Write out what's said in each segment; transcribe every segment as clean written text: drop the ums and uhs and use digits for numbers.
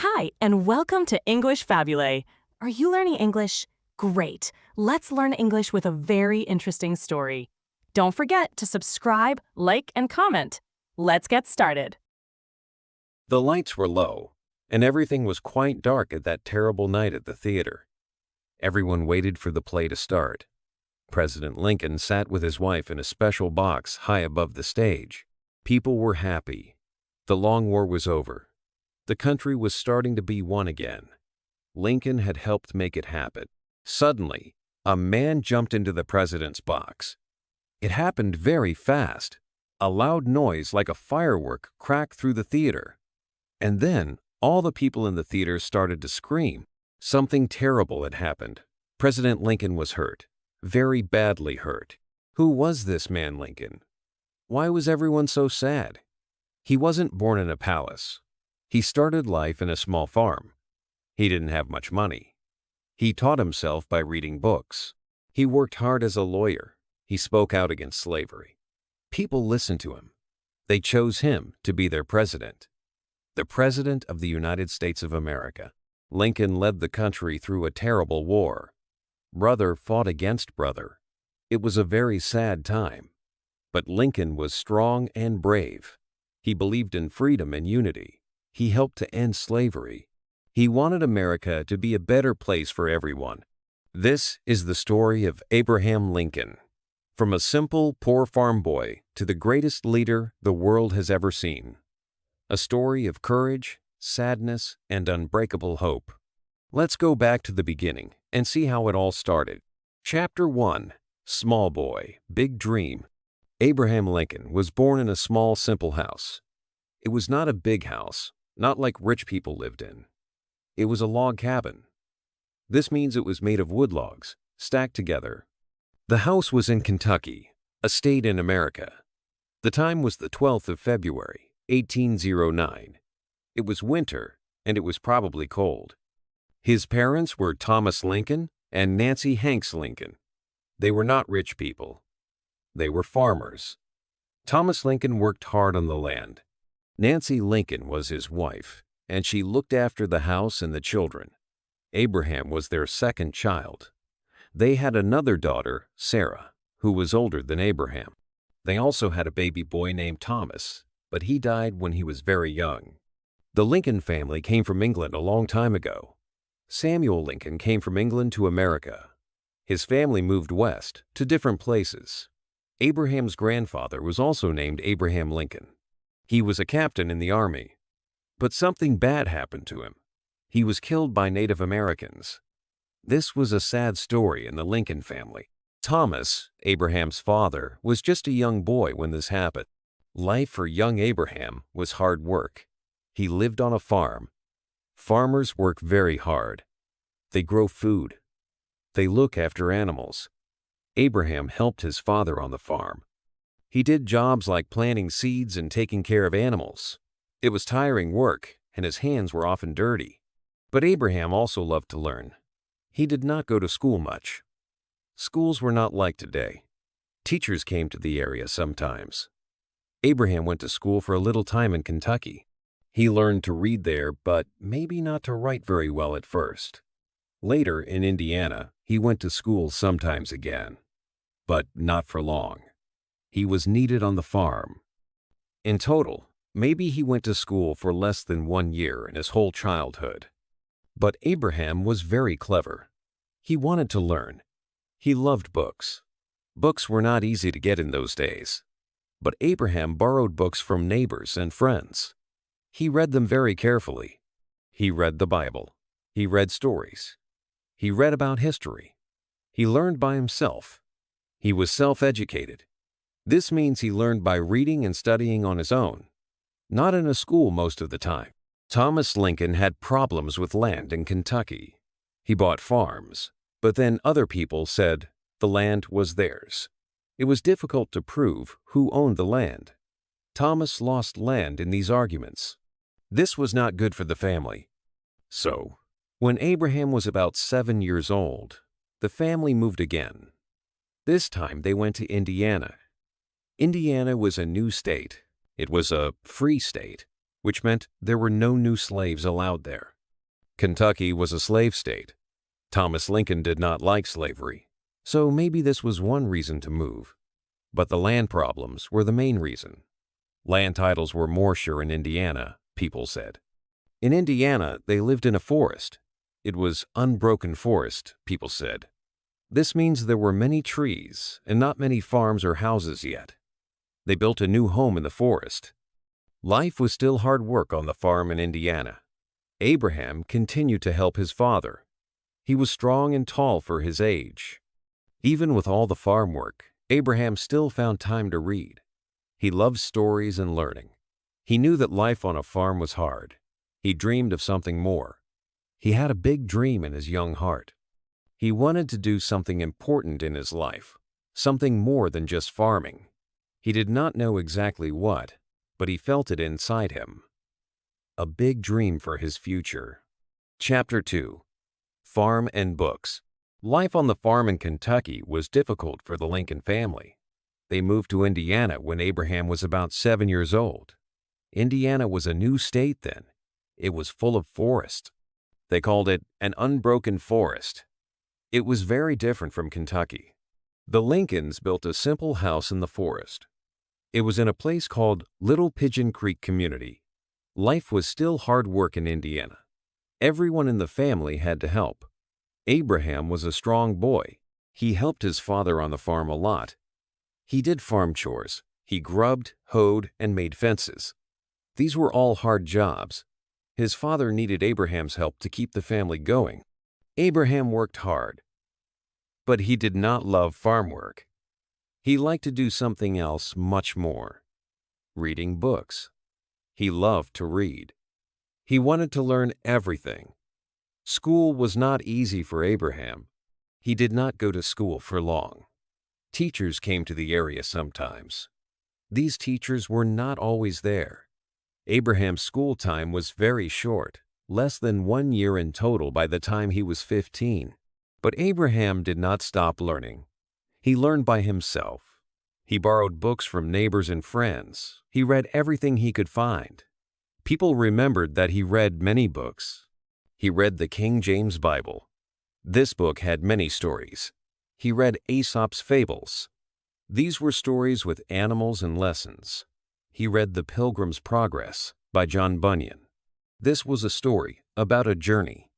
Hi, and welcome to English-Fabule. Are you learning English? Great. Let's learn English with a very interesting story. Don't forget to subscribe, like, and comment. Let's get started. The lights were low, and everything was quite dark at that terrible night at the theater. Everyone waited for the play to start. President Lincoln sat with his wife in a special box high above the stage. People were happy. The long war was over. The country was starting to be one again. Lincoln had helped make it happen. Suddenly, a man jumped into the president's box. It happened very fast. A loud noise like a firework cracked through the theater. And then, all the people in the theater started to scream. Something terrible had happened. President Lincoln was hurt. Very badly hurt. Who was this man Lincoln? Why was everyone so sad? He wasn't born in a palace. He started life in a small farm. He didn't have much money. He taught himself by reading books. He worked hard as a lawyer. He spoke out against slavery. People listened to him. They chose him to be their president. The President of the United States of America. Lincoln led the country through a terrible war. Brother fought against brother. It was a very sad time. But Lincoln was strong and brave. He believed in freedom and unity. He helped to end slavery. He wanted America to be a better place for everyone. This is the story of Abraham Lincoln. From a simple, poor farm boy to the greatest leader the world has ever seen. A story of courage, sadness, and unbreakable hope. Let's go back to the beginning and see how it all started. Chapter 1. Small Boy, Big Dream. Abraham Lincoln was born in a small, simple house. It was not a big house, not like rich people lived in. It was a log cabin. This means it was made of wood logs, stacked together. The house was in Kentucky, a state in America. The time was the 12th of February, 1809. It was winter, and it was probably cold. His parents were Thomas Lincoln and Nancy Hanks Lincoln. They were not rich people. They were farmers. Thomas Lincoln worked hard on the land. Nancy Lincoln was his wife, and she looked after the house and the children. Abraham was their second child. They had another daughter, Sarah, who was older than Abraham. They also had a baby boy named Thomas, but he died when he was very young. The Lincoln family came from England a long time ago. Samuel Lincoln came from England to America. His family moved west to different places. Abraham's grandfather was also named Abraham Lincoln. He was a captain in the army. But something bad happened to him. He was killed by Native Americans. This was a sad story in the Lincoln family. Thomas, Abraham's father, was just a young boy when this happened. Life for young Abraham was hard work. He lived on a farm. Farmers work very hard. They grow food. They look after animals. Abraham helped his father on the farm. He did jobs like planting seeds and taking care of animals. It was tiring work, and his hands were often dirty. But Abraham also loved to learn. He did not go to school much. Schools were not like today. Teachers came to the area sometimes. Abraham went to school for a little time in Kentucky. He learned to read there, but maybe not to write very well at first. Later, in Indiana, he went to school sometimes again. But not for long. He was needed on the farm. In total, maybe he went to school for less than 1 year in his whole childhood. But Abraham was very clever. He wanted to learn. He loved books. Books were not easy to get in those days. But Abraham borrowed books from neighbors and friends. He read them very carefully. He read the Bible. He read stories. He read about history. He learned by himself. He was self-educated. This means he learned by reading and studying on his own, not in a school most of the time. Thomas Lincoln had problems with land in Kentucky. He bought farms, but then other people said the land was theirs. It was difficult to prove who owned the land. Thomas lost land in these arguments. This was not good for the family. So, when Abraham was about 7 years old, the family moved again. This time they went to Indiana. Indiana was a new state. It was a free state. which meant there were no new slaves allowed there. Kentucky was a slave state. Thomas Lincoln did not like slavery, so maybe this was one reason to move. But the land problems were the main reason. Land titles were more sure in Indiana, people said. In Indiana, they lived in a forest. It was unbroken forest, people said. This means there were many trees and not many farms or houses yet. They built a new home in the forest. Life was still hard work on the farm in Indiana. Abraham continued to help his father. He was strong and tall for his age. Even with all the farm work, Abraham still found time to read. He loved stories and learning. He knew that life on a farm was hard. He dreamed of something more. He had a big dream in his young heart. He wanted to do something important in his life, something more than just farming. He did not know exactly what, but he felt it inside him. A big dream for his future. Chapter 2. Farm and Books. Life on the farm in Kentucky was difficult for the Lincoln family. They moved to Indiana when Abraham was about 7 years old. Indiana was a new state then. It was full of forests. They called it an unbroken forest. It was very different from Kentucky. The Lincolns built a simple house in the forest. It was in a place called Little Pigeon Creek Community. Life was still hard work in Indiana. Everyone in the family had to help. Abraham was a strong boy. He helped his father on the farm a lot. He did farm chores. He grubbed, hoed, and made fences. These were all hard jobs. His father needed Abraham's help to keep the family going. Abraham worked hard, but he did not love farm work. He liked to do something else much more: reading books. He loved to read. He wanted to learn everything. School was not easy for Abraham. He did not go to school for long. Teachers came to the area sometimes. These teachers were not always there. Abraham's school time was very short, less than 1 year in total by the time he was 15. But Abraham did not stop learning. He learned by himself. He borrowed books from neighbors and friends. He read everything he could find. People remembered that he read many books. He read the King James Bible. This book had many stories. He read Aesop's fables. These were stories with animals and lessons. He read The Pilgrim's Progress by John Bunyan. This was a story about a journey.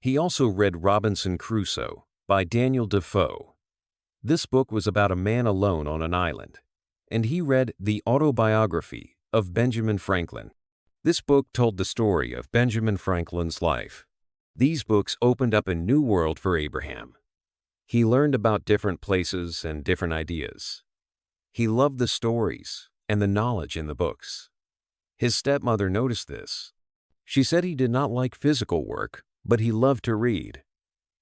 He also read Robinson Crusoe by Daniel Defoe. This book was about a man alone on an island, and he read the autobiography of Benjamin Franklin. This book told the story of Benjamin Franklin's life. These books opened up a new world for Abraham. He learned about different places and different ideas. He loved the stories and the knowledge in the books. His stepmother noticed this. She said he did not like physical work, but he loved to read.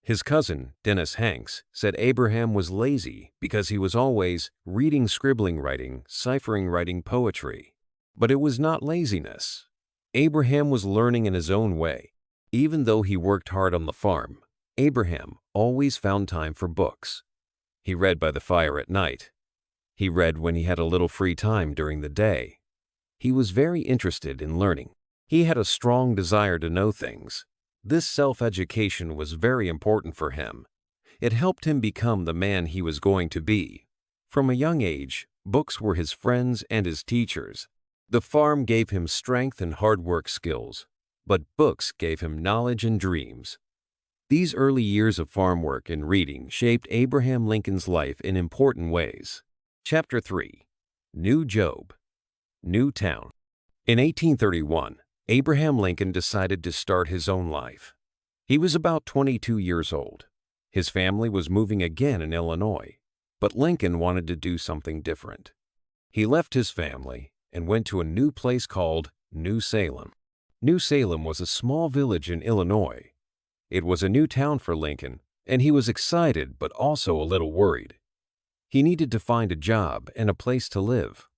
His cousin, Dennis Hanks, said Abraham was lazy because he was always reading, scribbling, writing, ciphering, writing poetry. But it was not laziness. Abraham was learning in his own way. Even though he worked hard on the farm, Abraham always found time for books. He read by the fire at night. He read when he had a little free time during the day. He was very interested in learning. He had a strong desire to know things. This self-education was very important for him. It helped him become the man he was going to be. From a young age, books were his friends and his teachers. The farm gave him strength and hard work skills, but books gave him knowledge and dreams. These early years of farm work and reading shaped Abraham Lincoln's life in important ways. Chapter 3. New Job. New Town. In 1831, Abraham Lincoln decided to start his own life. He was about 22 years old. His family was moving again in Illinois, but Lincoln wanted to do something different. He left his family and went to a new place called New Salem. New Salem was a small village in Illinois. It was a new town for Lincoln, and he was excited but also a little worried. He needed to find a job and a place to live.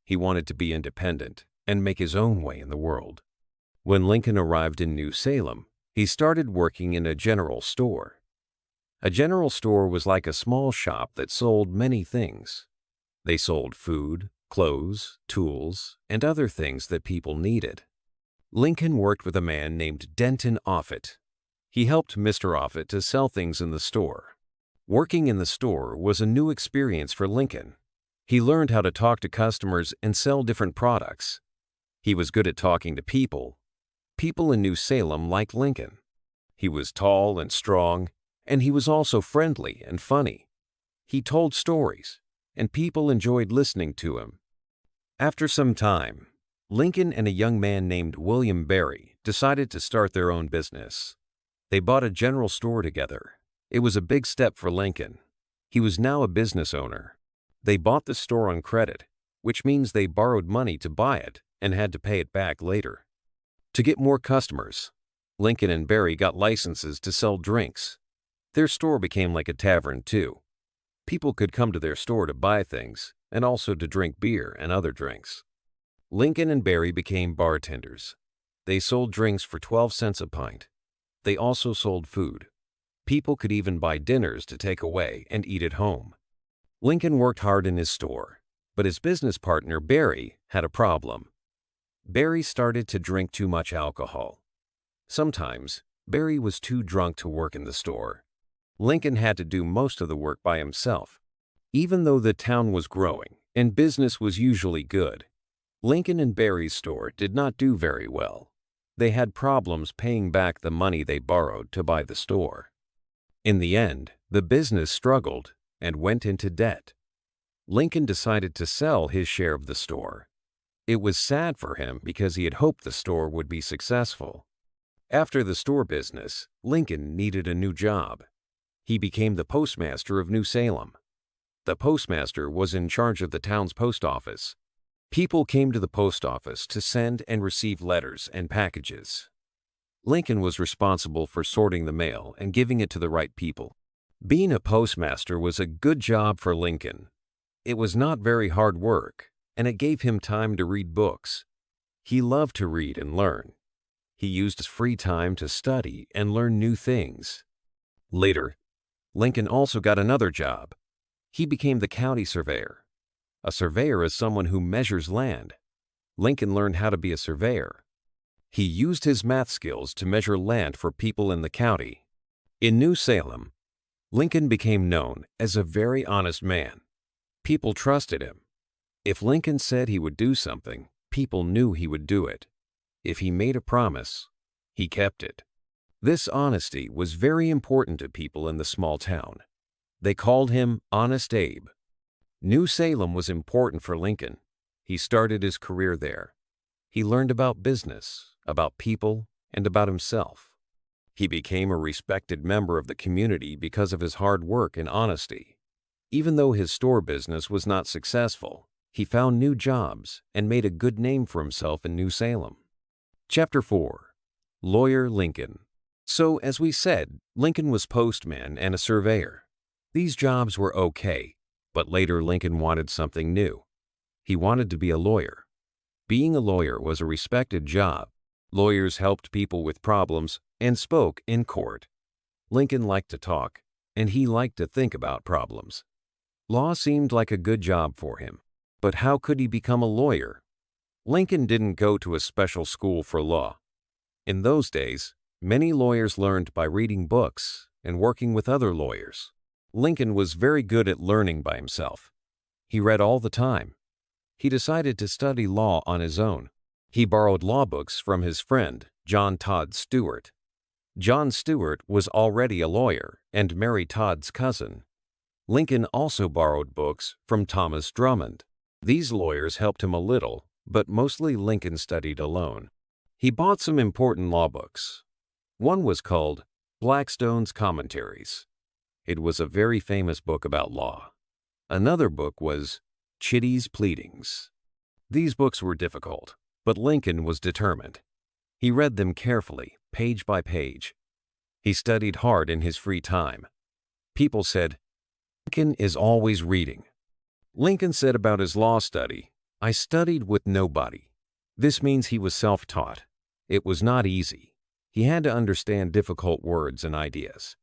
He wanted to be independent and make his own way in the world. When Lincoln arrived in New Salem, he started working in a general store. A general store was like a small shop that sold many things. They sold food, clothes, tools, and other things that people needed. Lincoln worked with a man named Denton Offutt. He helped Mr. Offutt to sell things in the store. Working in the store was a new experience for Lincoln. He learned how to talk to customers and sell different products. He was good at talking to people. People in New Salem liked Lincoln. He was tall and strong, and he was also friendly and funny. He told stories, and people enjoyed listening to him. After some time, Lincoln and a young man named William Berry decided to start their own business. They bought a general store together. It was a big step for Lincoln. He was now a business owner. They bought the store on credit, which means they borrowed money to buy it and had to pay it back later. To get more customers, Lincoln and Berry got licenses to sell drinks. Their store became like a tavern, too. People could come to their store to buy things and also to drink beer and other drinks. Lincoln and Berry became bartenders. They sold drinks for 12 cents a pint. They also sold food. People could even buy dinners to take away and eat at home. Lincoln worked hard in his store, but his business partner, Berry, had a problem. Berry started to drink too much alcohol. Sometimes, Berry was too drunk to work in the store. Lincoln had to do most of the work by himself. Even though the town was growing and business was usually good, Lincoln and Berry's store did not do very well. They had problems paying back the money they borrowed to buy the store. In the end, the business struggled and went into debt. Lincoln decided to sell his share of the store. It was sad for him because he had hoped the store would be successful. After the store business, Lincoln needed a new job. He became the postmaster of New Salem. The postmaster was in charge of the town's post office. People came to the post office to send and receive letters and packages. Lincoln was responsible for sorting the mail and giving it to the right people. Being a postmaster was a good job for Lincoln. It was not very hard work, and it gave him time to read books. He loved to read and learn. He used his free time to study and learn new things. Later, Lincoln also got another job. He became the county surveyor. A surveyor is someone who measures land. Lincoln learned how to be a surveyor. He used his math skills to measure land for people in the county. In New Salem, Lincoln became known as a very honest man. People trusted him. If Lincoln said he would do something, people knew he would do it. If he made a promise, he kept it. This honesty was very important to people in the small town. They called him Honest Abe. New Salem was important for Lincoln. He started his career there. He learned about business, about people, and about himself. He became a respected member of the community because of his hard work and honesty. Even though his store business was not successful, he found new jobs and made a good name for himself in New Salem. Chapter 4. Lawyer Lincoln. So, as we said, Lincoln was postman and a surveyor. These jobs were okay, but later Lincoln wanted something new. He wanted to be a lawyer. Being a lawyer was a respected job. Lawyers helped people with problems and spoke in court. Lincoln liked to talk, and he liked to think about problems. Law seemed like a good job for him. But how could he become a lawyer? Lincoln didn't go to a special school for law. In those days, many lawyers learned by reading books and working with other lawyers. Lincoln was very good at learning by himself. He read all the time. He decided to study law on his own. He borrowed law books from his friend, John Todd Stewart. John Stewart was already a lawyer and Mary Todd's cousin. Lincoln also borrowed books from Thomas Drummond. These lawyers helped him a little, but mostly Lincoln studied alone. He bought some important law books. One was called Blackstone's Commentaries. It was a very famous book about law. Another book was Chitty's Pleadings. These books were difficult, but Lincoln was determined. He read them carefully, page by page. He studied hard in his free time. People said, "Lincoln is always reading." Lincoln said about his law study, "I studied with nobody." This means he was self-taught. It was not easy. He had to understand difficult words and ideas.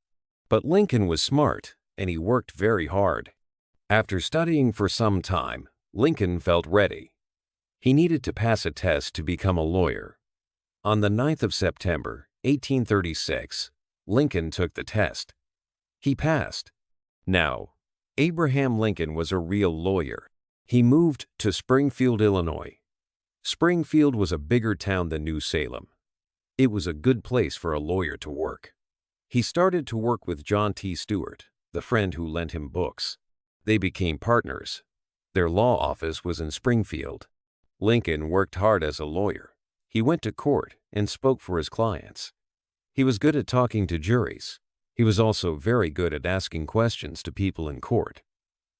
But Lincoln was smart, and he worked very hard. After studying for some time, Lincoln felt ready. He needed to pass a test to become a lawyer. On the 9th of September, 1836, Lincoln took the test. He passed. Now, Abraham Lincoln was a real lawyer. He moved to Springfield, Illinois. Springfield was a bigger town than New Salem. It was a good place for a lawyer to work. He started to work with John T. Stewart, the friend who lent him books. They became partners. Their law office was in Springfield. Lincoln worked hard as a lawyer. He went to court and spoke for his clients. He was good at talking to juries. He was also very good at asking questions to people in court.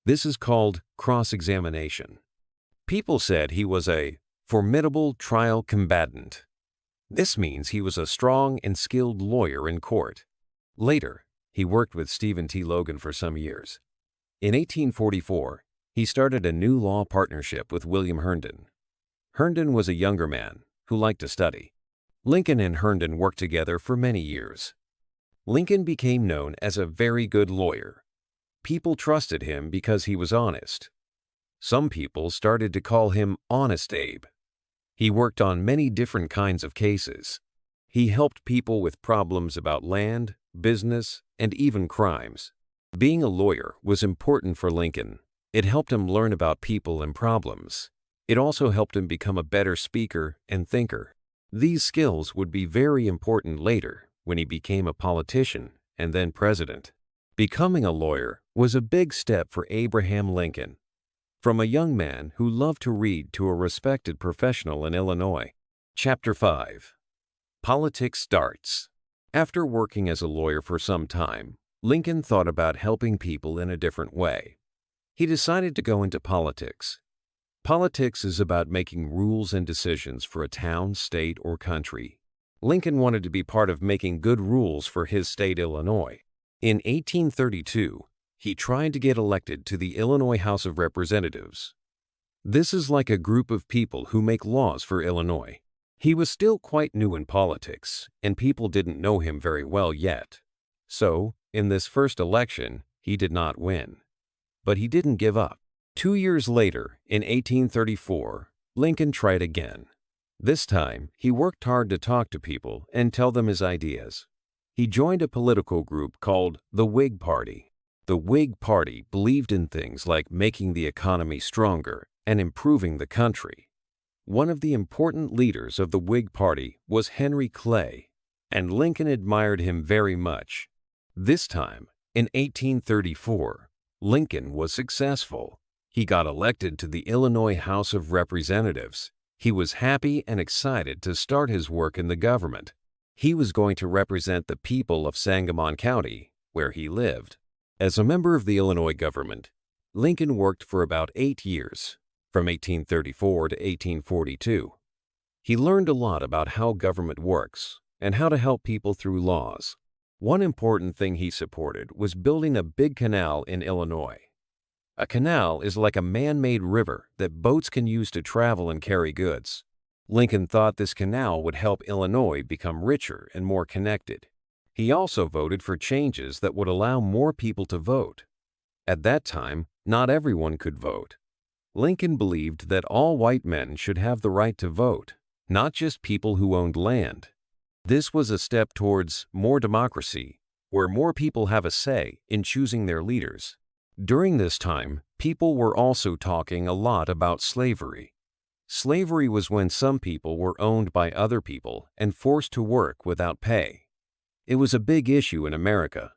This is called cross-examination. People said he was a formidable trial combatant. This means he was a strong and skilled lawyer in court. Later, he worked with Stephen T. Logan for some years. In 1844, he started a new law partnership with William Herndon. Herndon was a younger man who liked to study. Lincoln and Herndon worked together for many years. Lincoln became known as a very good lawyer. People trusted him because he was honest. Some people started to call him Honest Abe. He worked on many different kinds of cases. He helped people with problems about land, business, and even crimes. Being a lawyer was important for Lincoln. It helped him learn about people and problems. It also helped him become a better speaker and thinker. These skills would be very important later when he became a politician and then president. Becoming a lawyer was a big step for Abraham Lincoln. From a young man who loved to read to a respected professional in Illinois. Chapter 5. Politics starts. After working as a lawyer for some time, Lincoln thought about helping people in a different way. He decided to go into politics. Politics is about making rules and decisions for a town, state, or country. Lincoln wanted to be part of making good rules for his state, Illinois. In 1832, he tried to get elected to the Illinois House of Representatives. This is like a group of people who make laws for Illinois. He was still quite new in politics, and people didn't know him very well yet. So, in this first election, he did not win. But he didn't give up. 2 years later, in 1834, Lincoln tried again. This time, he worked hard to talk to people and tell them his ideas. He joined a political group called the Whig Party. The Whig Party believed in things like making the economy stronger and improving the country. One of the important leaders of the Whig Party was Henry Clay, and Lincoln admired him very much. This time, in 1834, Lincoln was successful. He got elected to the Illinois House of Representatives. He was happy and excited to start his work in the government. He was going to represent the people of Sangamon County, where he lived. As a member of the Illinois government, Lincoln worked for about 8 years, from 1834 to 1842. He learned a lot about how government works and how to help people through laws. One important thing he supported was building a big canal in Illinois. A canal is like a man-made river that boats can use to travel and carry goods. Lincoln thought this canal would help Illinois become richer and more connected. He also voted for changes that would allow more people to vote. At that time, not everyone could vote. Lincoln believed that all white men should have the right to vote, not just people who owned land. This was a step towards more democracy, where more people have a say in choosing their leaders. During this time, people were also talking a lot about slavery. Slavery was when some people were owned by other people and forced to work without pay. It was a big issue in America.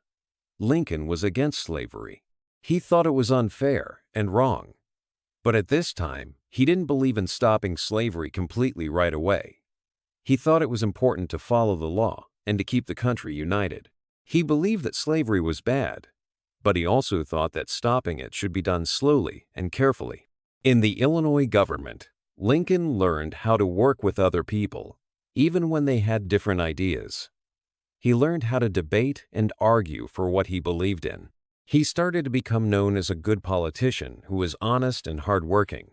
Lincoln was against slavery. He thought it was unfair and wrong. But at this time, he didn't believe in stopping slavery completely right away. He thought it was important to follow the law and to keep the country united. He believed that slavery was bad, but he also thought that stopping it should be done slowly and carefully. In the Illinois government, Lincoln learned how to work with other people, even when they had different ideas. He learned how to debate and argue for what he believed in. He started to become known as a good politician who was honest and hardworking.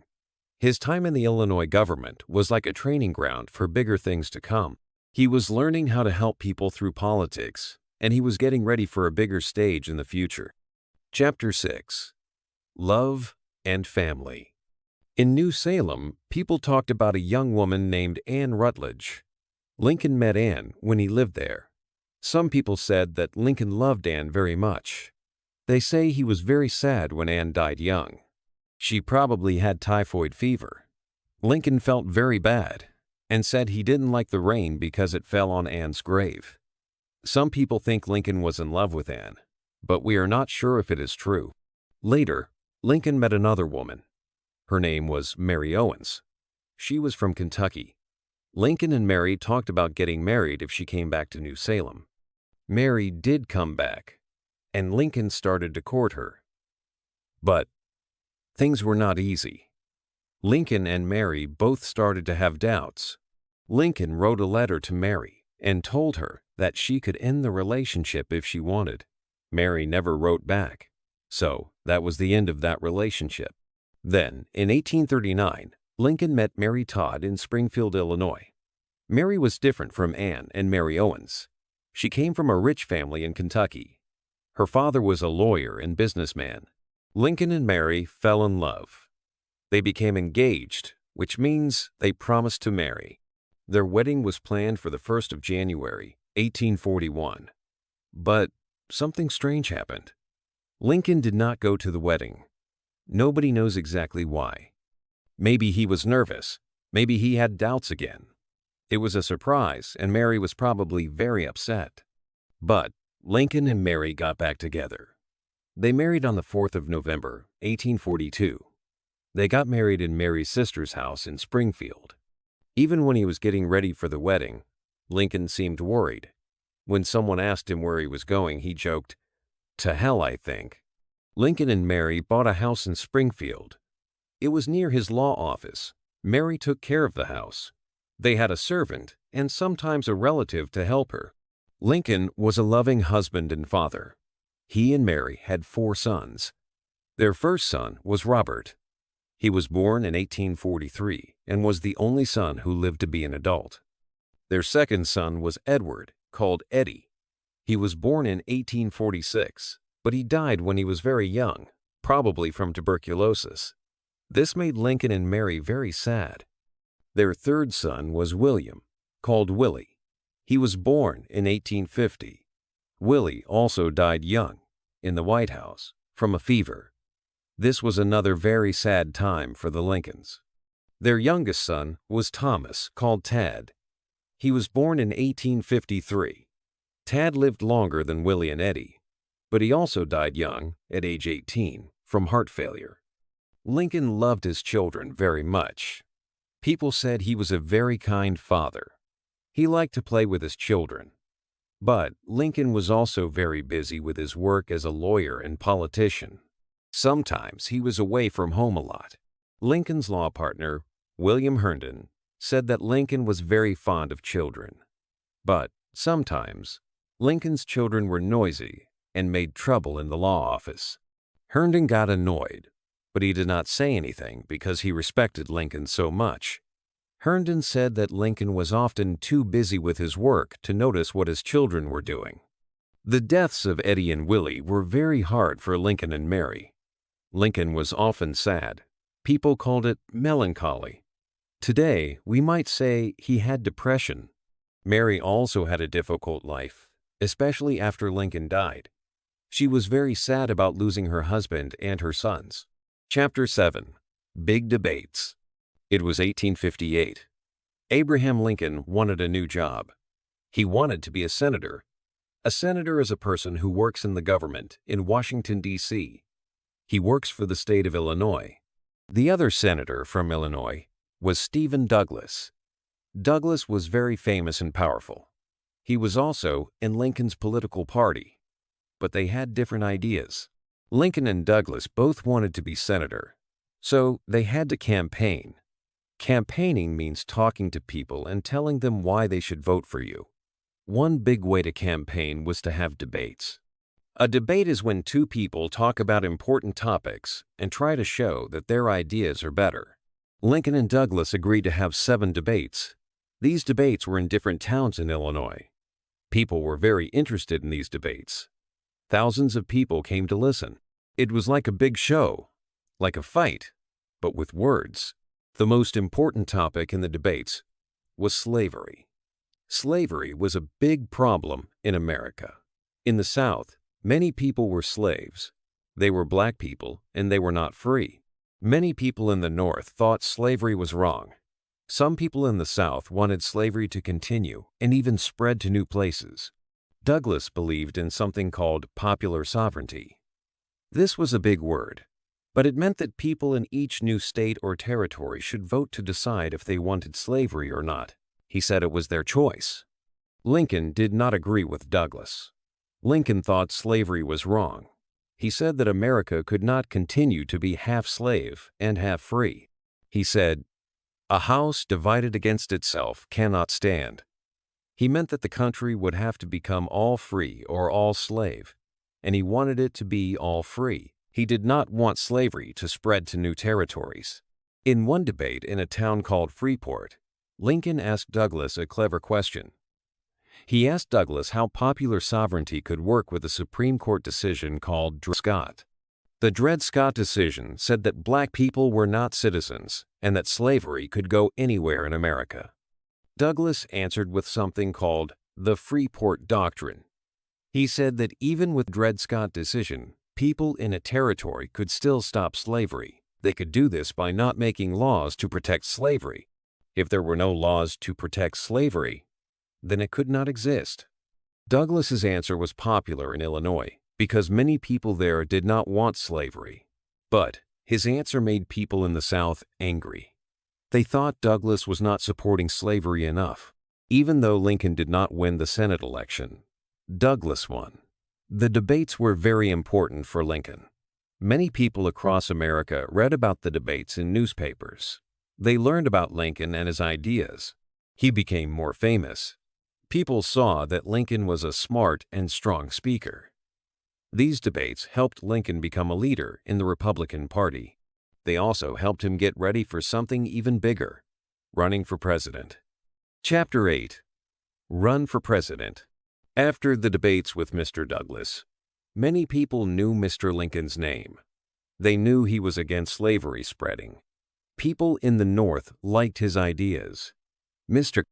His time in the Illinois government was like a training ground for bigger things to come. He was learning how to help people through politics, and he was getting ready for a bigger stage in the future. Chapter 6. Love and Family. In New Salem, people talked about a young woman named Anne Rutledge. Lincoln met Anne when he lived there. Some people said that Lincoln loved Anne very much. They say he was very sad when Anne died young. She probably had typhoid fever. Lincoln felt very bad and said he didn't like the rain because it fell on Anne's grave. Some people think Lincoln was in love with Anne, but we are not sure if it is true. Later, Lincoln met another woman. Her name was Mary Owens. She was from Kentucky. Lincoln and Mary talked about getting married if she came back to New Salem. Mary did come back, and Lincoln started to court her. But things were not easy. Lincoln and Mary both started to have doubts. Lincoln wrote a letter to Mary and told her that she could end the relationship if she wanted. Mary never wrote back, so that was the end of that relationship. Then, in 1839, Lincoln met Mary Todd in Springfield, Illinois. Mary was different from Anne and Mary Owens. She came from a rich family in Kentucky. Her father was a lawyer and businessman. Lincoln and Mary fell in love. They became engaged, which means they promised to marry. Their wedding was planned for the 1st of January, 1841. But something strange happened. Lincoln did not go to the wedding. Nobody knows exactly why. Maybe he was nervous. Maybe he had doubts again. It was a surprise, and Mary was probably very upset. But Lincoln and Mary got back together. They married on the 4th of November, 1842. They got married in Mary's sister's house in Springfield. Even when he was getting ready for the wedding, Lincoln seemed worried. When someone asked him where he was going, he joked, "To hell, I think." Lincoln and Mary bought a house in Springfield. It was near his law office. Mary took care of the house. They had a servant and sometimes a relative to help her. Lincoln was a loving husband and father. He and Mary had 4 sons. Their first son was Robert. He was born in 1843 and was the only son who lived to be an adult. Their second son was Edward, called Eddie. He was born in 1846, but he died when he was very young, probably from tuberculosis. This made Lincoln and Mary very sad. Their third son was William, called Willie. He was born in 1850. Willie also died young, in the White House, from a fever. This was another very sad time for the Lincolns. Their youngest son was Thomas, called Tad. He was born in 1853. Tad lived longer than Willie and Eddie, but he also died young, at age 18, from heart failure. Lincoln loved his children very much. People said he was a very kind father. He liked to play with his children. But Lincoln was also very busy with his work as a lawyer and politician. Sometimes he was away from home a lot. Lincoln's law partner, William Herndon, said that Lincoln was very fond of children. But sometimes, Lincoln's children were noisy and made trouble in the law office. Herndon got annoyed, but he did not say anything because he respected Lincoln so much. Herndon said that Lincoln was often too busy with his work to notice what his children were doing. The deaths of Eddie and Willie were very hard for Lincoln and Mary. Lincoln was often sad. People called it melancholy. Today, we might say he had depression. Mary also had a difficult life, especially after Lincoln died. She was very sad about losing her husband and her sons. Chapter 7. Big Debates. It was 1858. Abraham Lincoln wanted a new job. He wanted to be a senator. A senator is a person who works in the government in Washington, D.C. He works for the state of Illinois. The other senator from Illinois was Stephen Douglas. Douglas was very famous and powerful. He was also in Lincoln's political party, but they had different ideas. Lincoln and Douglas both wanted to be senator, so they had to campaign. Campaigning means talking to people and telling them why they should vote for you. One big way to campaign was to have debates. A debate is when 2 people talk about important topics and try to show that their ideas are better. Lincoln and Douglas agreed to have 7 debates. These debates were in different towns in Illinois. People were very interested in these debates. Thousands of people came to listen. It was like a big show, like a fight, but with words. The most important topic in the debates was slavery. Slavery was a big problem in America. In the South, many people were slaves. They were black people, and they were not free. Many people in the North thought slavery was wrong. Some people in the South wanted slavery to continue and even spread to new places. Douglas believed in something called popular sovereignty. This was a big word, but it meant that people in each new state or territory should vote to decide if they wanted slavery or not. He said it was their choice. Lincoln did not agree with Douglas. Lincoln thought slavery was wrong. He said that America could not continue to be half slave and half free. He said, "A house divided against itself cannot stand." He meant that the country would have to become all free or all slave, and he wanted it to be all free. He did not want slavery to spread to new territories. In one debate in a town called Freeport, Lincoln asked Douglas a clever question. He asked Douglas how popular sovereignty could work with a Supreme Court decision called Dred Scott. The Dred Scott decision said that black people were not citizens and that slavery could go anywhere in America. Douglas answered with something called the Freeport Doctrine. He said that even with Dred Scott decision, people in a territory could still stop slavery. They could do this by not making laws to protect slavery. If there were no laws to protect slavery, then it could not exist. Douglas's answer was popular in Illinois because many people there did not want slavery. But his answer made people in the South angry. They thought Douglas was not supporting slavery enough. Even though Lincoln did not win the Senate election, Douglas won. The debates were very important for Lincoln. Many people across America read about the debates in newspapers. They learned about Lincoln and his ideas. He became more famous. People saw that Lincoln was a smart and strong speaker. These debates helped Lincoln become a leader in the Republican Party. They also helped him get ready for something even bigger, running for president. Chapter 8. Run for President. After the debates with Mr. Douglas, many people knew Mr. Lincoln's name. They knew he was against slavery spreading. People in the North liked his ideas. Mr.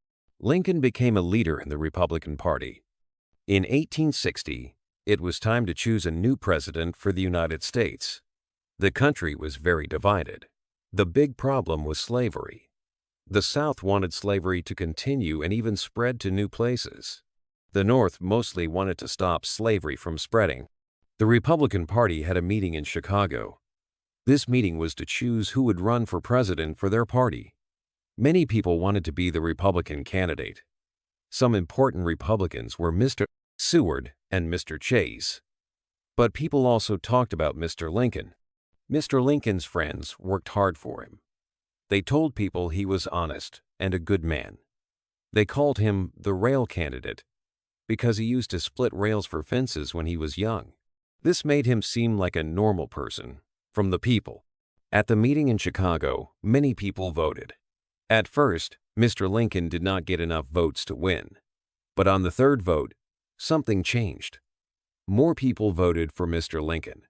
Lincoln became a leader in the Republican Party. In 1860, it was time to choose a new president for the United States. The country was very divided. The big problem was slavery. The South wanted slavery to continue and even spread to new places. The North mostly wanted to stop slavery from spreading. The Republican Party had a meeting in Chicago. This meeting was to choose who would run for president for their party. Many people wanted to be the Republican candidate. Some important Republicans were Mr. Seward and Mr. Chase. But people also talked about Mr. Lincoln. Mr. Lincoln's friends worked hard for him. They told people he was honest and a good man. They called him the rail candidate because he used to split rails for fences when he was young. This made him seem like a normal person from the people. At the meeting in Chicago, many people voted. At first, Mr. Lincoln did not get enough votes to win. But on the third vote, something changed. More people voted for Mr. Lincoln.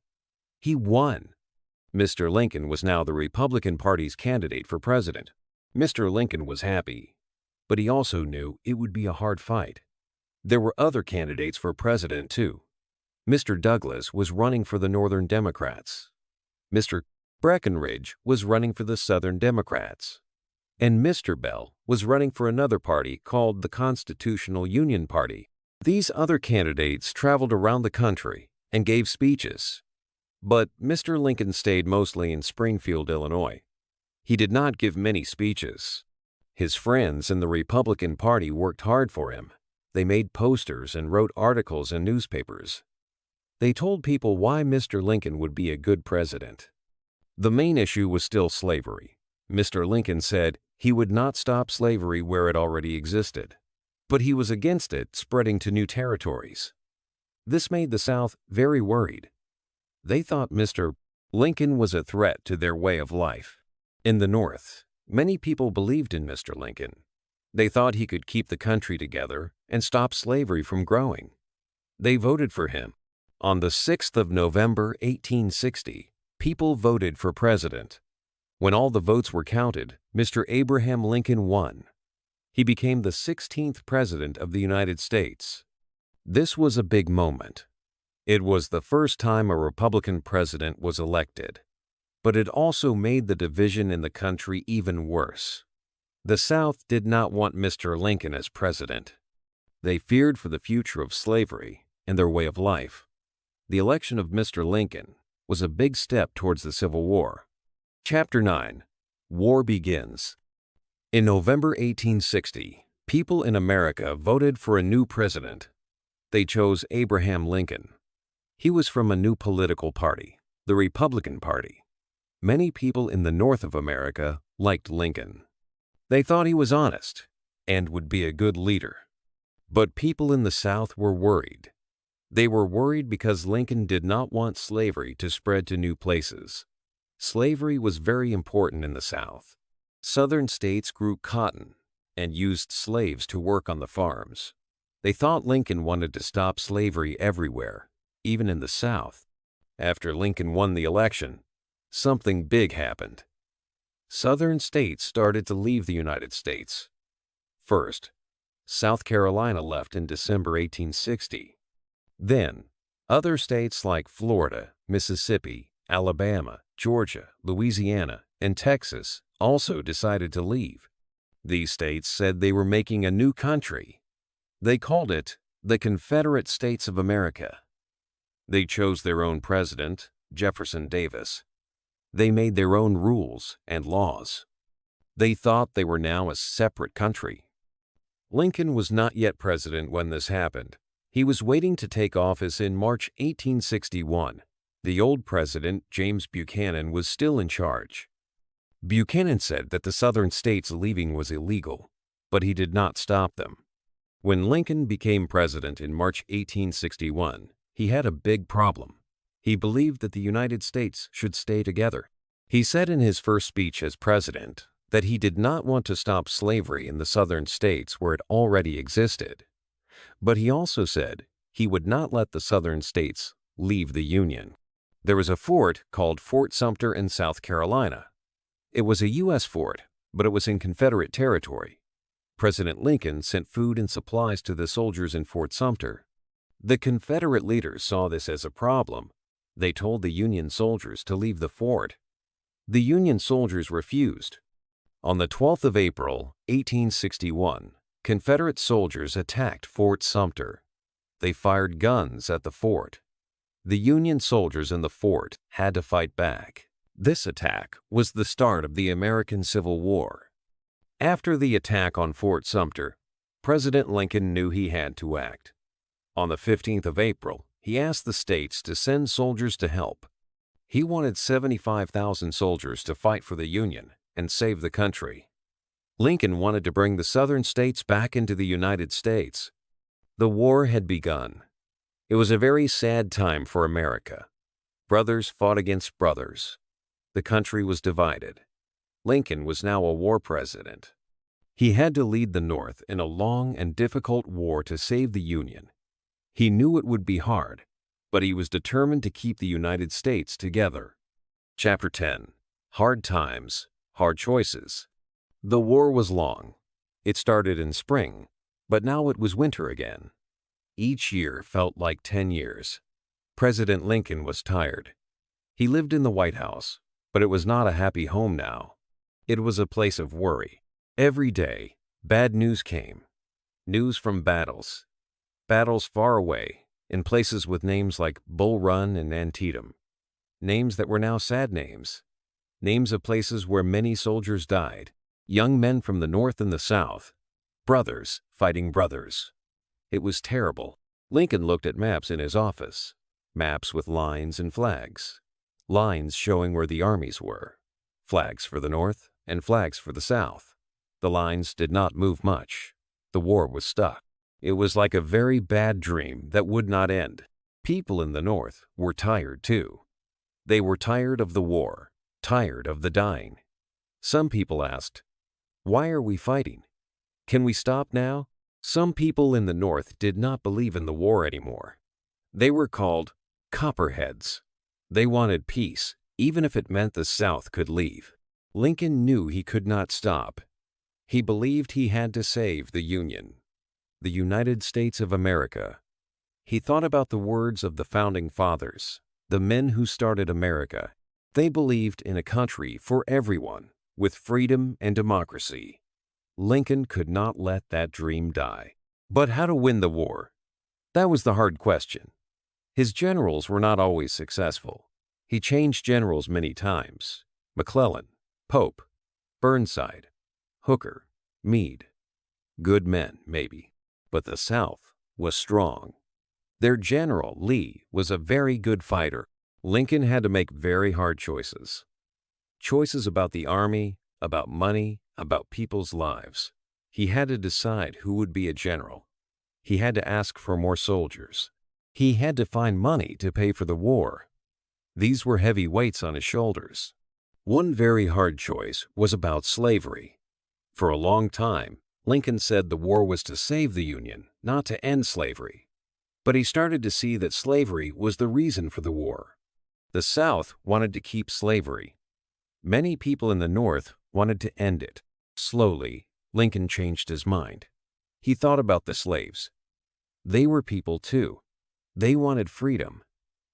He won. Mr. Lincoln was now the Republican Party's candidate for president. Mr. Lincoln was happy, but he also knew it would be a hard fight. There were other candidates for president, too. Mr. Douglas was running for the Northern Democrats. Mr. Breckinridge was running for the Southern Democrats. And Mr. Bell was running for another party called the Constitutional Union Party. These other candidates traveled around the country and gave speeches. But Mr. Lincoln stayed mostly in Springfield, Illinois. He did not give many speeches. His friends in the Republican Party worked hard for him. They made posters and wrote articles in newspapers. They told people why Mr. Lincoln would be a good president. The main issue was still slavery. Mr. Lincoln said he would not stop slavery where it already existed, but he was against it spreading to new territories. This made the South very worried. They thought Mr. Lincoln was a threat to their way of life. In the North, many people believed in Mr. Lincoln. They thought he could keep the country together and stop slavery from growing. They voted for him. On the 6th of November, 1860, people voted for president. When all the votes were counted, Mr. Abraham Lincoln won. He became the 16th President of the United States. This was a big moment. It was the first time a Republican president was elected, but it also made the division in the country even worse. The South did not want Mr. Lincoln as president. They feared for the future of slavery and their way of life. The election of Mr. Lincoln was a big step towards the Civil War. Chapter 9. War begins. In November 1860, people in America voted for a new president. They chose Abraham Lincoln. He was from a new political party, the Republican Party. Many people in the North of America liked Lincoln. They thought he was honest and would be a good leader. But people in the South were worried. They were worried because Lincoln did not want slavery to spread to new places. Slavery was very important in the South. Southern states grew cotton and used slaves to work on the farms. They thought Lincoln wanted to stop slavery everywhere, even in the South. After Lincoln won the election, something big happened. Southern states started to leave the United States. First, South Carolina left in December 1860. Then, other states like Florida, Mississippi, Alabama, Georgia, Louisiana, and Texas also decided to leave. These states said they were making a new country. They called it the Confederate States of America. They chose their own president, Jefferson Davis. They made their own rules and laws. They thought they were now a separate country. Lincoln was not yet president when this happened. He was waiting to take office in March 1861. The old president, James Buchanan, was still in charge. Buchanan said that the Southern states leaving was illegal, but he did not stop them. When Lincoln became president in March 1861, he had a big problem. He believed that the United States should stay together. He said in his first speech as president that he did not want to stop slavery in the Southern states where it already existed. But he also said he would not let the Southern states leave the Union. There was a fort called Fort Sumter in South Carolina. It was a U.S. fort, but it was in Confederate territory. President Lincoln sent food and supplies to the soldiers in Fort Sumter. The Confederate leaders saw this as a problem. They told the Union soldiers to leave the fort. The Union soldiers refused. On the 12th of April, 1861, Confederate soldiers attacked Fort Sumter. They fired guns at the fort. The Union soldiers in the fort had to fight back. This attack was the start of the American Civil War. After the attack on Fort Sumter, President Lincoln knew he had to act. On the 15th of April, he asked the states to send soldiers to help. He wanted 75,000 soldiers to fight for the Union and save the country. Lincoln wanted to bring the Southern states back into the United States. The war had begun. It was a very sad time for America. Brothers fought against brothers. The country was divided. Lincoln was now a war president. He had to lead the North in a long and difficult war to save the Union. He knew it would be hard, but he was determined to keep the United States together. Chapter 10. Hard Times, Hard Choices. The war was long. It started in spring, but now it was winter again. Each year felt like 10 years. President Lincoln was tired. He lived in the White House, but it was not a happy home now. It was a place of worry. Every day, bad news came. News from battles. Battles far away, in places with names like Bull Run and Antietam. Names that were now sad names. Names of places where many soldiers died. Young men from the North and the South. Brothers fighting brothers. It was terrible. Lincoln looked at maps in his office. Maps with lines and flags. Lines showing where the armies were. Flags for the North and flags for the South. The lines did not move much. The war was stuck. It was like a very bad dream that would not end. People in the North were tired too. They were tired of the war, tired of the dying. Some people asked, "Why are we fighting? Can we stop now?" Some people in the North did not believe in the war anymore. They were called Copperheads. They wanted peace, even if it meant the South could leave. Lincoln knew he could not stop. He believed he had to save the Union, the United States of America. He thought about the words of the Founding Fathers, the men who started America. They believed in a country for everyone, with freedom and democracy. Lincoln could not let that dream die. But how to win the war? That was the hard question. His generals were not always successful. He changed generals many times: McClellan, Pope, Burnside, Hooker, Meade. Good men, maybe. But the South was strong. Their general, Lee, was a very good fighter. Lincoln had to make very hard choices. Choices about the army, about money, about people's lives. He had to decide who would be a general. He had to ask for more soldiers. He had to find money to pay for the war. These were heavy weights on his shoulders. One very hard choice was about slavery. For a long time, Lincoln said the war was to save the Union, not to end slavery. But he started to see that slavery was the reason for the war. The South wanted to keep slavery. Many people in the North wanted to end it. Slowly, Lincoln changed his mind. He thought about the slaves. They were people too. They wanted freedom.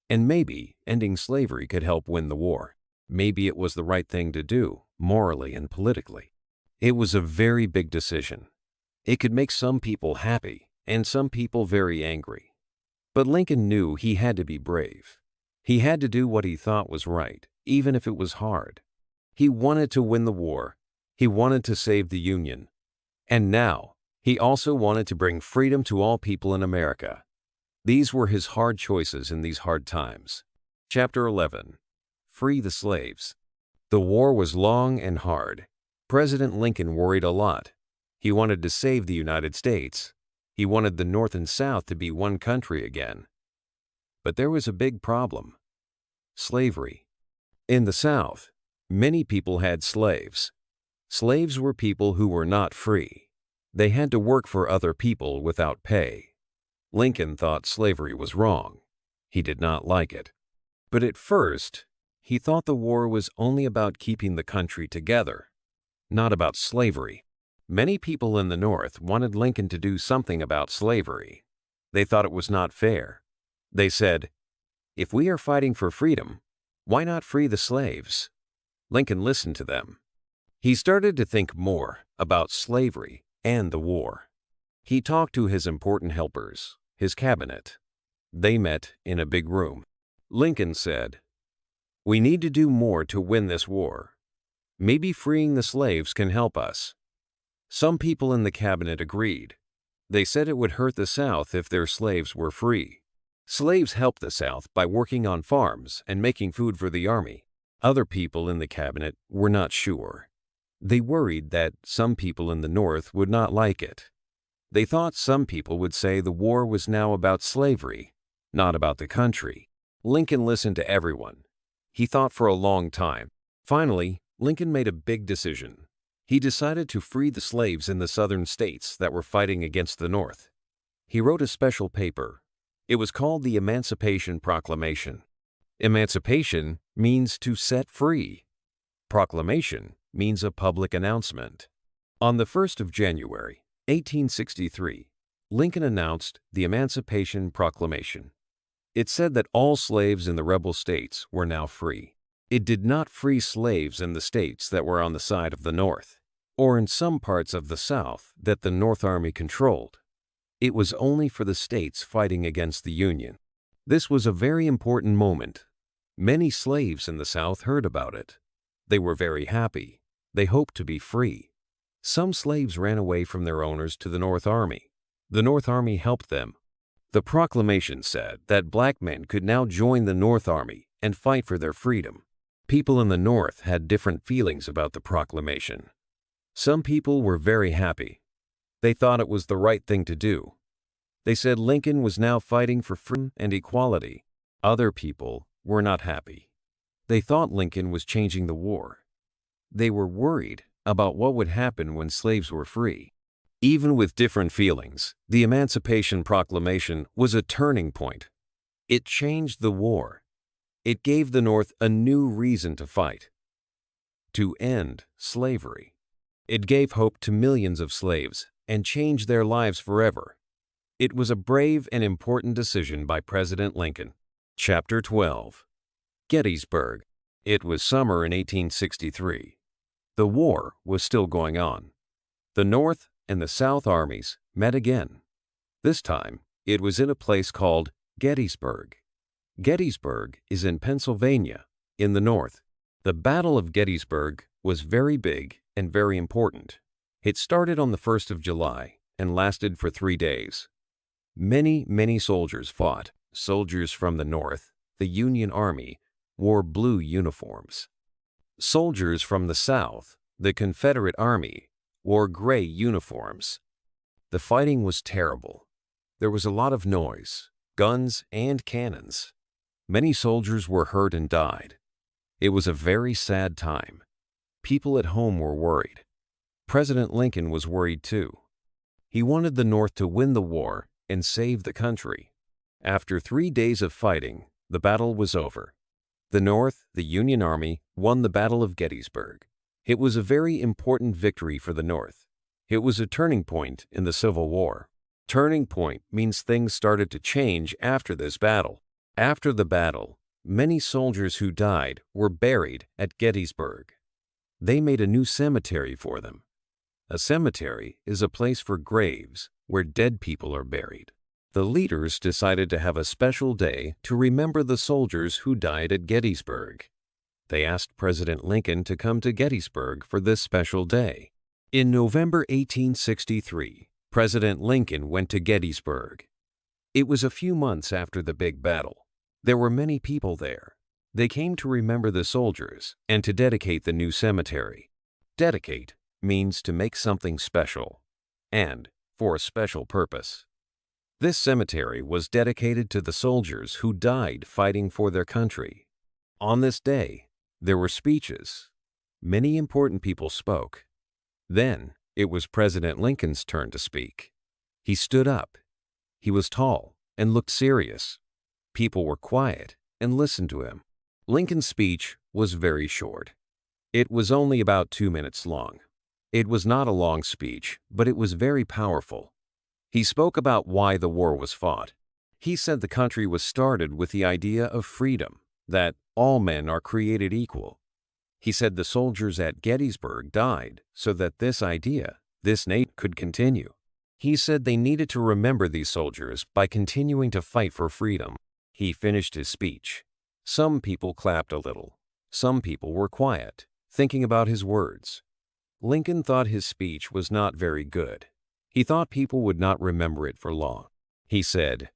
And maybe ending slavery could help win the war. Maybe it was the right thing to do, morally and politically. It was a very big decision. It could make some people happy and some people very angry. But Lincoln knew he had to be brave. He had to do what he thought was right, even if it was hard. He wanted to win the war. He wanted to save the Union. And now, he also wanted to bring freedom to all people in America. These were his hard choices in these hard times. Chapter 11. Free the Slaves. The war was long and hard. President Lincoln worried a lot. He wanted to save the United States. He wanted the North and South to be one country again. But there was a big problem: slavery. In the South, many people had slaves. Slaves were people who were not free. They had to work for other people without pay. Lincoln thought slavery was wrong. He did not like it. But at first, he thought the war was only about keeping the country together, not about slavery. Many people in the North wanted Lincoln to do something about slavery. They thought it was not fair. They said, "If we are fighting for freedom, why not free the slaves?" Lincoln listened to them. He started to think more about slavery and the war. He talked to his important helpers, his cabinet. They met in a big room. Lincoln said, "We need to do more to win this war. Maybe freeing the slaves can help us." Some people in the cabinet agreed. They said it would hurt the South if their slaves were free. Slaves helped the South by working on farms and making food for the army. Other people in the cabinet were not sure. They worried that some people in the North would not like it. They thought some people would say the war was now about slavery, not about the country. Lincoln listened to everyone. He thought for a long time. Finally, Lincoln made a big decision. He decided to free the slaves in the southern states that were fighting against the North. He wrote a special paper. It was called the Emancipation Proclamation. Emancipation means to set free. Proclamation means a public announcement. On the 1st of January, 1863, Lincoln announced the Emancipation Proclamation. It said that all slaves in the rebel states were now free. It did not free slaves in the states that were on the side of the North, or in some parts of the South that the North Army controlled. It was only for the states fighting against the Union. This was a very important moment. Many slaves in the South heard about it. They were very happy. They hoped to be free. Some slaves ran away from their owners to the North Army. The North Army helped them. The proclamation said that black men could now join the North Army and fight for their freedom. People in the North had different feelings about the proclamation. Some people were very happy. They thought it was the right thing to do. They said Lincoln was now fighting for freedom and equality. Other people were not happy. They thought Lincoln was changing the war. They were worried about what would happen when slaves were free. Even with different feelings, the Emancipation Proclamation was a turning point. It changed the war. It gave the North a new reason to fight: to end slavery. It gave hope to millions of slaves and changed their lives forever. It was a brave and important decision by President Lincoln. Chapter 12. Gettysburg. It was summer in 1863. The war was still going on. The North and the South armies met again. This time, it was in a place called Gettysburg. Gettysburg is in Pennsylvania, in the North. The Battle of Gettysburg was very big and very important. It started on the 1st of July and lasted for 3 days. Many soldiers fought. Soldiers from the North, the Union Army, wore blue uniforms. Soldiers from the South, the Confederate Army, wore gray uniforms. The fighting was terrible. There was a lot of noise, guns and cannons. Many soldiers were hurt and died. It was a very sad time. People at home were worried. President Lincoln was worried too. He wanted the North to win the war and save the country. After 3 days of fighting, the battle was over. The North, the Union Army, won the Battle of Gettysburg. It was a very important victory for the North. It was a turning point in the Civil War. Turning point means things started to change after this battle. After the battle, many soldiers who died were buried at Gettysburg. They made a new cemetery for them. A cemetery is a place for graves where dead people are buried. The leaders decided to have a special day to remember the soldiers who died at Gettysburg. They asked President Lincoln to come to Gettysburg for this special day. In November 1863, President Lincoln went to Gettysburg. It was a few months after the big battle. There were many people there. They came to remember the soldiers and to dedicate the new cemetery. Dedicate means to make something special, and for a special purpose. This cemetery was dedicated to the soldiers who died fighting for their country. On this day, there were speeches. Many important people spoke. Then, it was President Lincoln's turn to speak. He stood up. He was tall and looked serious. People were quiet and listened to him. Lincoln's speech was very short. It was only about 2 minutes long. It was not a long speech, but it was very powerful. He spoke about why the war was fought. He said the country was started with the idea of freedom, that all men are created equal. He said the soldiers at Gettysburg died so that this idea, this nation, could continue. He said they needed to remember these soldiers by continuing to fight for freedom. He finished his speech. Some people clapped a little. Some people were quiet, thinking about his words. Lincoln thought his speech was not very good. He thought people would not remember it for long. He said,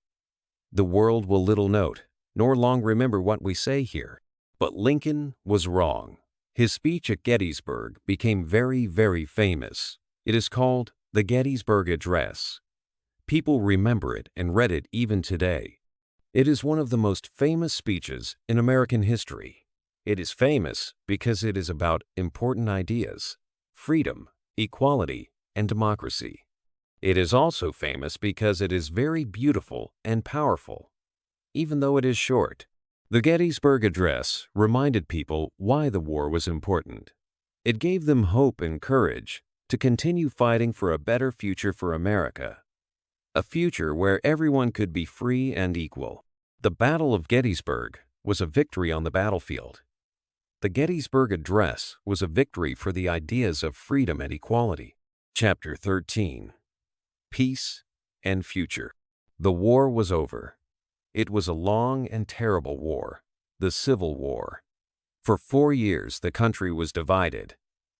"The world will little note, nor long remember what we say here." But Lincoln was wrong. His speech at Gettysburg became very famous. It is called the Gettysburg Address. People remember it and read it even today. It is one of the most famous speeches in American history. It is famous because it is about important ideas: freedom, equality, and democracy. It is also famous because it is very beautiful and powerful. Even though it is short, the Gettysburg Address reminded people why the war was important. It gave them hope and courage to continue fighting for a better future for America, a future where everyone could be free and equal. The Battle of Gettysburg was a victory on the battlefield. The Gettysburg Address was a victory for the ideas of freedom and equality. Chapter 13. Peace and Future. The war was over. It was a long and terrible war, the Civil War. For 4 years, the country was divided.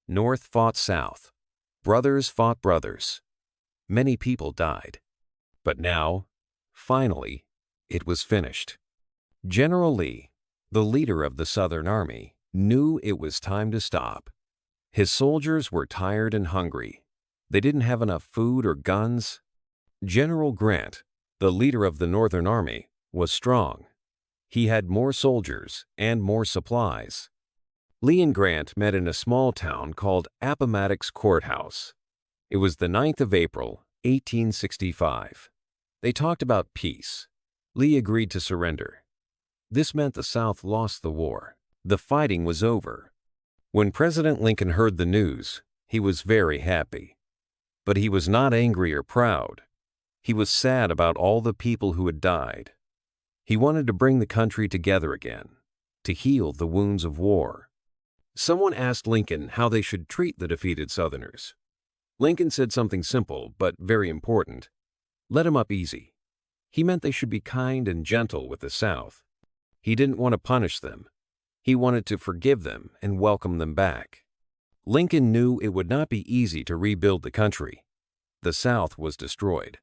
North fought South. Brothers fought brothers. Many people died. But now, finally, it was finished. General Lee, the leader of the Southern Army, knew it was time to stop. His soldiers were tired and hungry. They didn't have enough food or guns. General Grant, the leader of the Northern Army, was strong. He had more soldiers and more supplies. Lee and Grant met in a small town called Appomattox Courthouse. It was the 9th of April, 1865. They talked about peace. Lee agreed to surrender. This meant the South lost the war. The fighting was over. When President Lincoln heard the news, He was very happy. But he was not angry or proud. He was sad about all the people who had died. He wanted to bring the country together again, to heal the wounds of war. Someone asked Lincoln how they should treat the defeated Southerners. Lincoln said something simple but very important. Let 'em up easy. He meant they should be kind and gentle with the South. He didn't want to punish them. He wanted to forgive them and welcome them back. Lincoln knew it would not be easy to rebuild the country. The South was destroyed.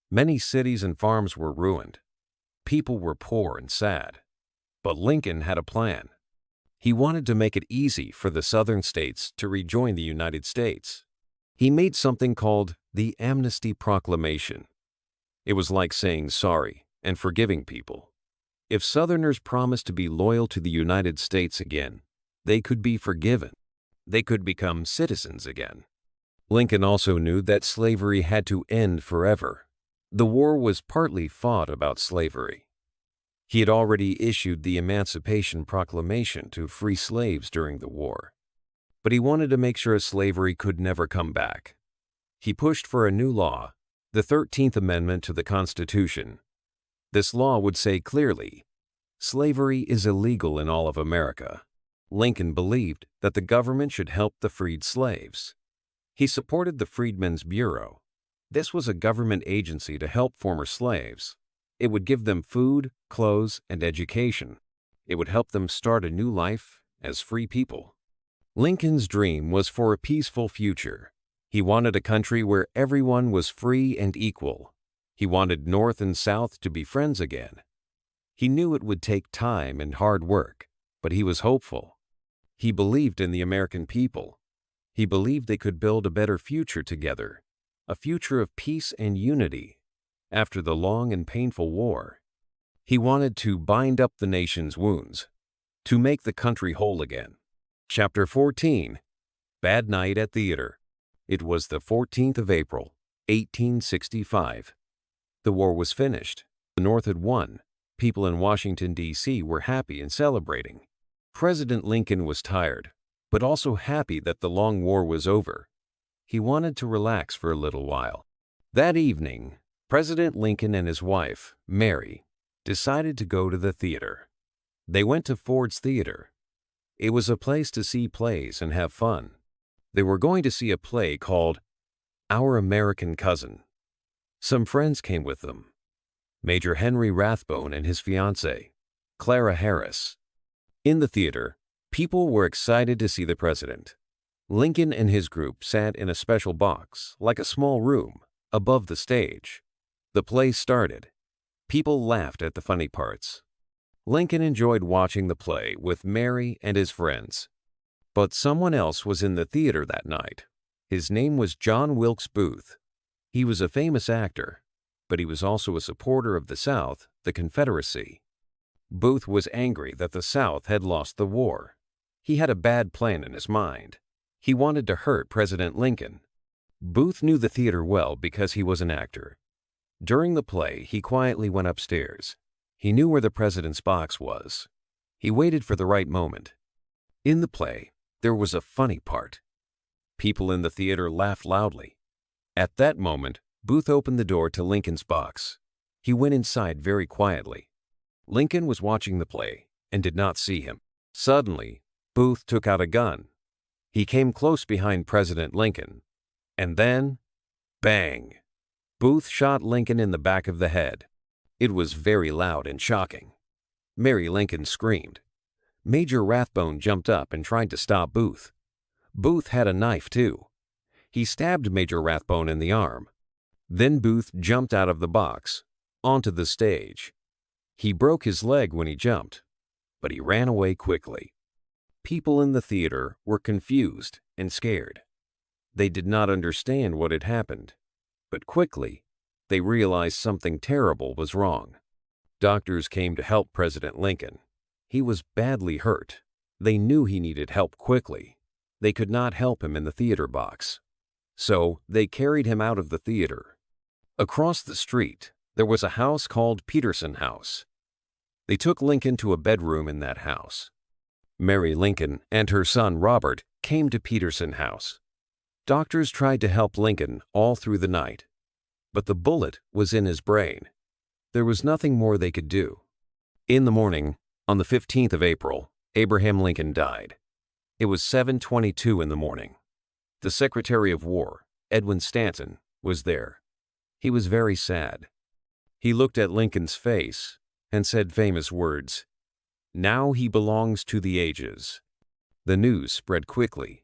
Many cities and farms were ruined. People were poor and sad. But Lincoln had a plan. He wanted to make it easy for the Southern states to rejoin the United States. He made something called the Amnesty Proclamation. It was like saying sorry and forgiving people. If Southerners promised to be loyal to the United States again, they could be forgiven. They could become citizens again. Lincoln also knew that slavery had to end forever. The war was partly fought about slavery. He had already issued the Emancipation Proclamation to free slaves during the war. But he wanted to make sure slavery could never come back. He pushed for a new law, the 13th Amendment to the Constitution. This law would say clearly, slavery is illegal in all of America. Lincoln believed that the government should help the freed slaves. He supported the Freedmen's Bureau. This was a government agency to help former slaves. It would give them food, clothes, and education. It would help them start a new life as free people. Lincoln's dream was for a peaceful future. He wanted a country where everyone was free and equal. He wanted North and South to be friends again. He knew it would take time and hard work, but he was hopeful. He believed in the American people. He believed they could build a better future together, a future of peace and unity after the long and painful war. He wanted to bind up the nation's wounds, to make the country whole again. Chapter 14. Bad Night at Theater. It was the 14th of April, 1865. The war was finished. The North had won. People in Washington, D.C. were happy and celebrating. President Lincoln was tired, but also happy that the long war was over. He wanted to relax for a little while. That evening, President Lincoln and his wife, Mary, decided to go to the theater. They went to Ford's Theater. It was a place to see plays and have fun. They were going to see a play called Our American Cousin. Some friends came with them. Major Henry Rathbone and his fiancée, Clara Harris. In the theater, people were excited to see the president. Lincoln and his group sat in a special box, like a small room, above the stage. The play started. People laughed at the funny parts. Lincoln enjoyed watching the play with Mary and his friends. But someone else was in the theater that night. His name was John Wilkes Booth. He was a famous actor, but he was also a supporter of the South, the Confederacy. Booth was angry that the South had lost the war. He had a bad plan in his mind. He wanted to hurt President Lincoln. Booth knew the theater well because he was an actor. During the play, he quietly went upstairs. He knew where the president's box was. He waited for the right moment. In the play, there was a funny part. People in the theater laughed loudly. At that moment, Booth opened the door to Lincoln's box. He went inside very quietly. Lincoln was watching the play and did not see him. Suddenly, Booth took out a gun. He came close behind President Lincoln. And then, bang! Booth shot Lincoln in the back of the head. It was very loud and shocking. Mary Lincoln screamed. Major Rathbone jumped up and tried to stop Booth. Booth had a knife, too. He stabbed Major Rathbone in the arm. Then Booth jumped out of the box, onto the stage. He broke his leg when he jumped, but he ran away quickly. People in the theater were confused and scared. They did not understand what had happened, but quickly they realized something terrible was wrong. Doctors came to help President Lincoln. He was badly hurt. They knew he needed help quickly. They could not help him in the theater box. So they carried him out of the theater. Across the street, there was a house called Peterson House. They took Lincoln to a bedroom in that house. Mary Lincoln and her son Robert came to Peterson House. Doctors tried to help Lincoln all through the night, but the bullet was in his brain. There was nothing more they could do. In the morning, on the 15th of April, Abraham Lincoln died. It was 7:22 in the morning. The Secretary of War, Edwin Stanton, was there. He was very sad. He looked at Lincoln's face and said famous words, "Now he belongs to the ages." The news spread quickly.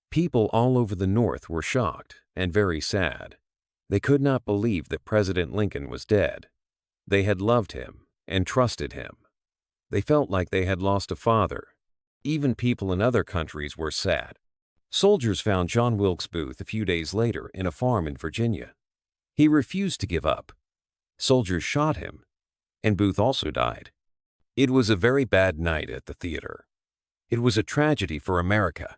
People all over the North were shocked and very sad. They could not believe that President Lincoln was dead. They had loved him and trusted him. They felt like they had lost a father. Even people in other countries were sad. Soldiers found John Wilkes Booth a few days later in a farm in Virginia. He refused to give up. Soldiers shot him, and Booth also died. It was a very bad night at the theater. It was a tragedy for America.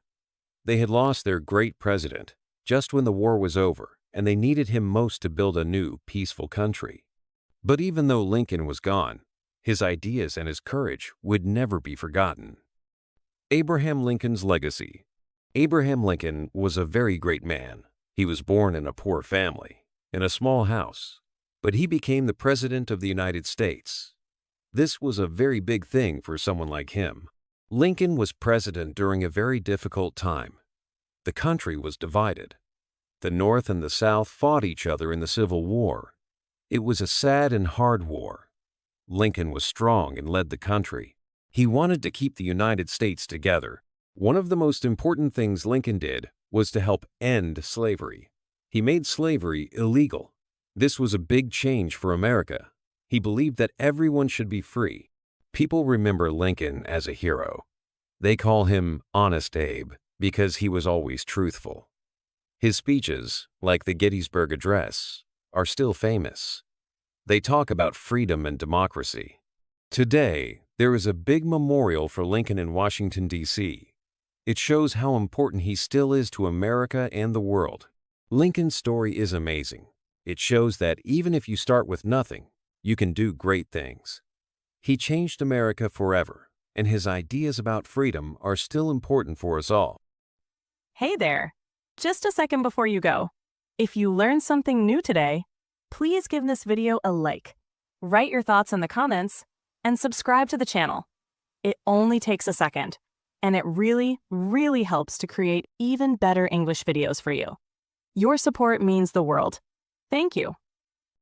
They had lost their great president just when the war was over, and they needed him most to build a new, peaceful country. But even though Lincoln was gone, his ideas and his courage would never be forgotten. Abraham Lincoln's legacy. Abraham Lincoln was a very great man. He was born in a poor family, in a small house, but he became the President of the United States. This was a very big thing for someone like him. Lincoln was president during a very difficult time. The country was divided. The North and the South fought each other in the Civil War. It was a sad and hard war. Lincoln was strong and led the country. He wanted to keep the United States together. One of the most important things Lincoln did was to help end slavery. He made slavery illegal. This was a big change for America. He believed that everyone should be free. People remember Lincoln as a hero. They call him Honest Abe because he was always truthful. His speeches, like the Gettysburg Address, are still famous. They talk about freedom and democracy. Today, there is a big memorial for Lincoln in Washington, D.C. It shows how important he still is to America and the world. Lincoln's story is amazing. It shows that even if you start with nothing, you can do great things. He changed America forever, and his ideas about freedom are still important for us all. Hey there! Just a second before you go. If you learned something new today, please give this video a like, write your thoughts in the comments, and subscribe to the channel. It only takes a second, and it really, really helps to create even better English videos for you. Your support means the world. Thank you.